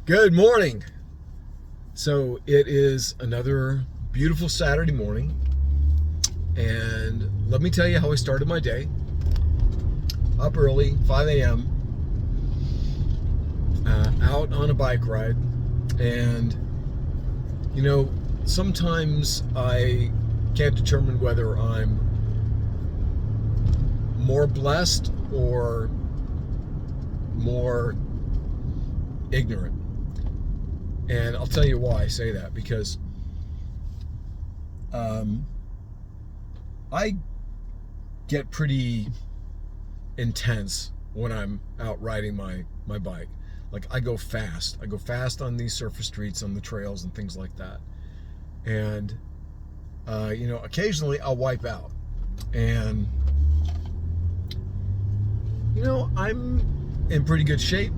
Good morning. So it is another beautiful Saturday morning, and let me tell you how I started my day. Up early, 5 a.m., out on a bike ride, and sometimes I can't determine whether I'm more blessed or more ignorant. And I'll tell you why I say that, because I get pretty intense when I'm out riding my bike. Like, I go fast. I go fast on these surface streets, on the trails and things like that. And, occasionally I'll wipe out. And, I'm in pretty good shape,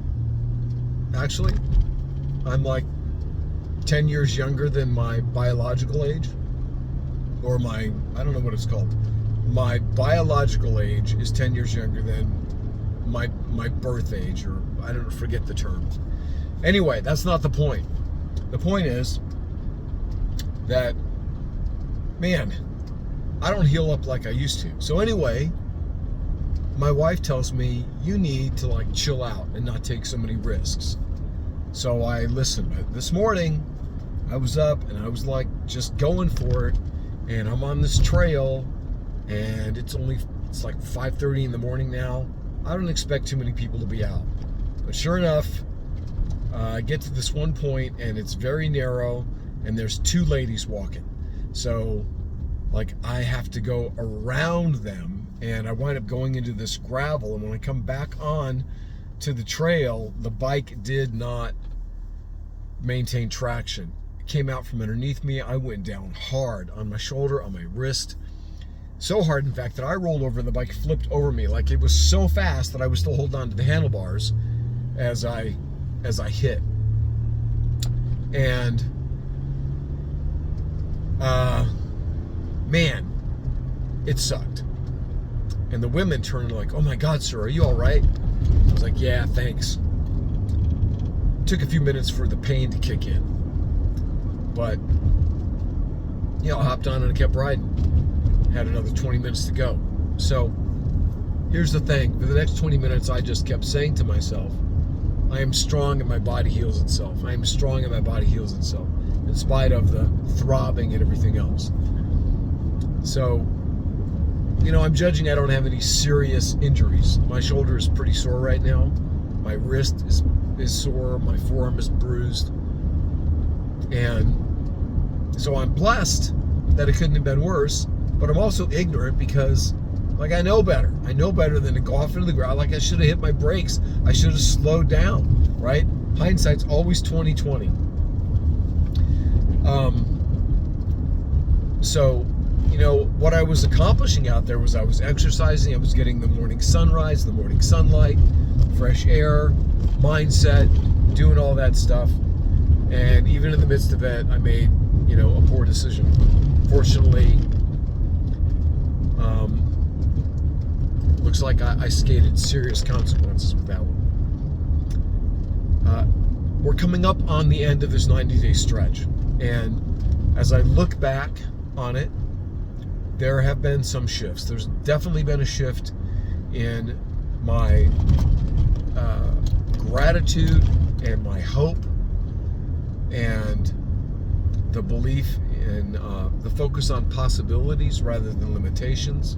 actually. I'm like 10 years younger than my biological age, or I don't know what it's called. My biological age is 10 years younger than my birth age, or I don't forget the term. Anyway, that's not the point. The point is that, man, I don't heal up like I used to. So anyway, my wife tells me, you need to chill out and not take so many risks. So I listened. This morning, I was up and I was just going for it. And I'm on this trail, and it's like 5:30 in the morning now. I don't expect too many people to be out. But sure enough, I get to this one point, and it's very narrow, and there's two ladies walking. So, I have to go around them, and I wind up going into this gravel. And when I come back on to the trail, the bike did not maintain traction. It came out from underneath me. I went down hard on my shoulder, on my wrist. So hard, in fact, that I rolled over and the bike flipped over me. It was so fast that I was still holding on to the handlebars as I hit. And man, it sucked. And the women turned oh my God, sir, are you all right? I was like, yeah, thanks. Took a few minutes for the pain to kick in. But, I hopped on and I kept riding. Had another 20 minutes to go. So, here's the thing. For the next 20 minutes, I just kept saying to myself, I am strong and my body heals itself. I am strong and my body heals itself, in spite of the throbbing and everything else. So, I'm judging I don't have any serious injuries. My shoulder is pretty sore right now. My wrist is sore. My forearm is bruised. And so I'm blessed that it couldn't have been worse, but I'm also ignorant because, I know better. I know better than to go off into the ground. I should have hit my brakes. I should have slowed down, right? Hindsight's always 20/20. So, what I was accomplishing out there was I was exercising. I was getting the morning sunrise, the morning sunlight, fresh air, mindset, doing all that stuff. And even in the midst of it, I made, a poor decision. Fortunately, looks like I skated serious consequences with that one. We're coming up on the end of this 90-day stretch. And as I look back on it, there have been some shifts. There's definitely been a shift in my gratitude and my hope and the belief in the focus on possibilities rather than limitations.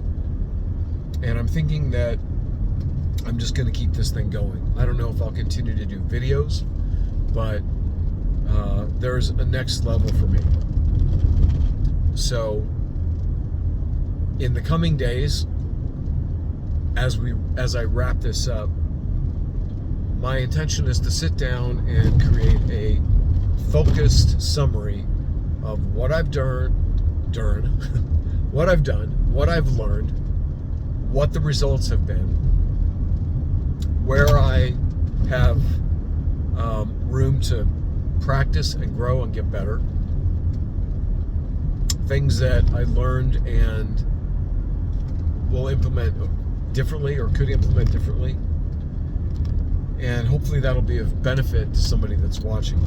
And I'm thinking that I'm just going to keep this thing going. I don't know if I'll continue to do videos, but there's a next level for me. So in the coming days, as I wrap this up, my intention is to sit down and create a focused summary of what I've done, what I've done, what I've learned, what the results have been, where I have room to practice and grow and get better, things that I learned and will implement differently or could implement differently, And hopefully that'll be of benefit to somebody that's watching.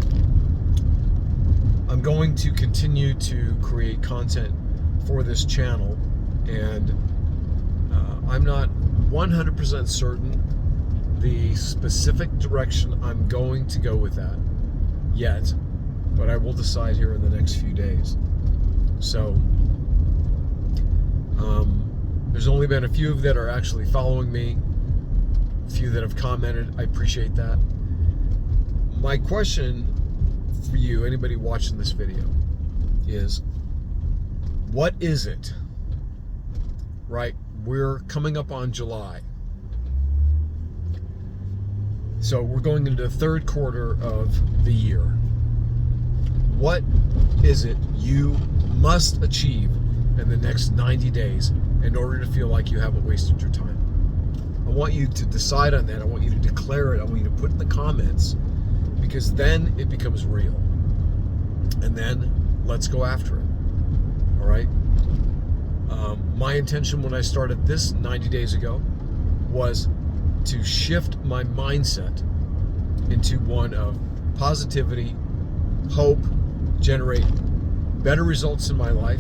I'm going to continue to create content for this channel, and I'm not 100% certain the specific direction I'm going to go with that yet, but I will decide here in the next few days. So there's only been a few that are actually following me, a few that have commented. I appreciate that. My question for you, anybody watching this video, is what is it, right? We're coming up on July. So we're going into the third quarter of the year. What is it you must achieve in the next 90 days in order to feel like you haven't wasted your time? I want you to decide on that. I want you to declare it. I want you to put it in the comments, because then it becomes real. And then let's go after it. All right? My intention when I started this 90 days ago was to shift my mindset into one of positivity, hope, generate better results in my life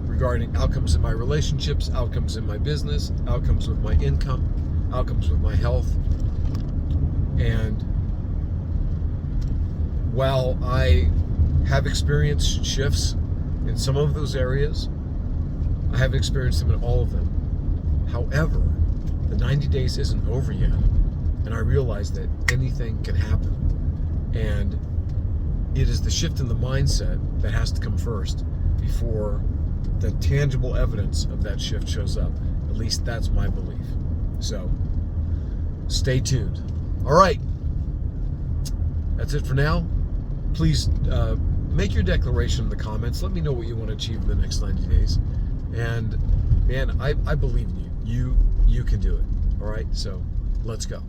regarding outcomes in my relationships, outcomes in my business, outcomes with my income, outcomes with my health. And while I have experienced shifts in some of those areas, I haven't experienced them in all of them. However, the 90 days isn't over yet, and I realize that anything can happen. And it is the shift in the mindset that has to come first before the tangible evidence of that shift shows up. At least that's my belief. So, stay tuned. All right. That's it for now. Please make your declaration in the comments. Let me know what you want to achieve in the next 90 days. And man, I believe in you. You can do it. All right. So let's go.